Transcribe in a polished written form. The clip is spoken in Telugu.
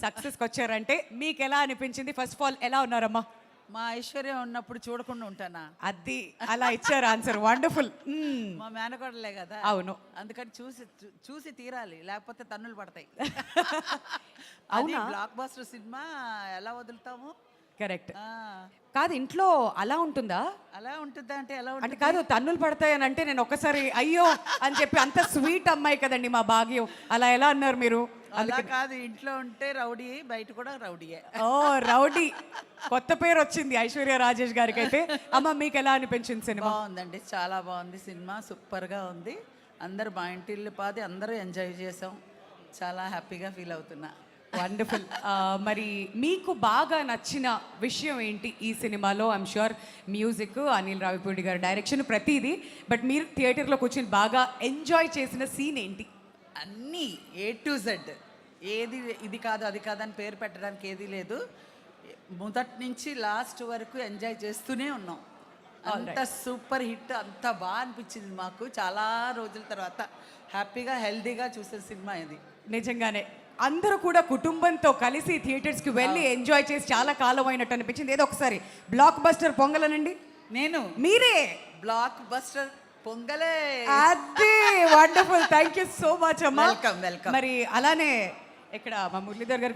సక్సెస్కి వచ్చారంటే మీకు ఎలా అనిపించింది? ఫస్ట్ ఆఫ్ ఆల్ ఎలా ఉన్నారమ్మా? మా ఐశ్వర్యం ఉన్నప్పుడు చూడకుండా ఉంటానా? అది అలా ఇచ్చారు ఆన్సర్. వండర్ఫుల్. మా మేనకోడలే కదా. అవును. అందుకని చూసి తీరాలి, లేకపోతే తన్నులు పడతాయి. అవునా? బ్లాక్ బస్టర్ సినిమా ఎలా వదులుతాము? కరెక్ట్. కాదు, ఇంట్లో అలా ఉంటుందా? అలా ఉంటుందా అంటే ఎలా అంటే ఉంటుంది? కాదు, తన్నులు పడతాయని అంటే నేను ఒక్కసారి అయ్యో అని చెప్పి, అంత స్వీట్ అమ్మాయి కదండి మా భాగ్యం, అలా ఎలా అన్నారు మీరు? అలా కాదు, ఇంట్లో ఉంటే రౌడీ, బయట కూడా రౌడీయే. ఓ రౌడీ, కొత్త పేరు వచ్చింది ఐశ్వర్య రాజేష్ గారికి. అయితే అమ్మ మీకు ఎలా అనిపించింది సినిమా? బాగుందండి, చాలా బాగుంది సినిమా, సూపర్గా ఉంది. అందరు మా ఇంటిల్లి పాది అందరూ ఎంజాయ్ చేసాం, చాలా హ్యాపీగా ఫీల్ అవుతున్నా. వండర్ఫుల్. మరి మీకు బాగా నచ్చిన విషయం ఏంటి ఈ సినిమాలో? I'm sure music, Anil Ravipudi గారి డైరెక్షన్, ప్రతిదీ. బట్ మీరు థియేటర్లో కూర్చొని బాగా ఎంజాయ్ చేసిన సీన్ ఏంటి? అన్నీ A to Z, ఏది ఇది కాదు అది కాదని పేరు పెట్టడానికి ఏది లేదు. మొదటి నుంచి లాస్ట్ వరకు ఎంజాయ్ చేస్తూనే ఉన్నాం. అంత సూపర్ హిట్, అంత బాగా అనిపించింది మాకు. చాలా రోజుల తర్వాత హ్యాపీగా హెల్దీగా చూసే సినిమా ఇది. నిజంగానే అందరూ కూడా కుటుంబంతో కలిసి థియేటర్స్కి వెళ్ళి ఎంజాయ్ చేసి చాలా కాలం అయినట్టు అనిపించింది. ఏదో ఒకసారి బ్లాక్ బస్టర్ పొంగలనండి. నేను మీరే బ్లాక్ బస్టర్ పొంగలే. అది wonderful. Thank you so much అమ్మా. వెల్కమ్. మరి అలానే ఇక్కడ మా మురళీధర్ గారు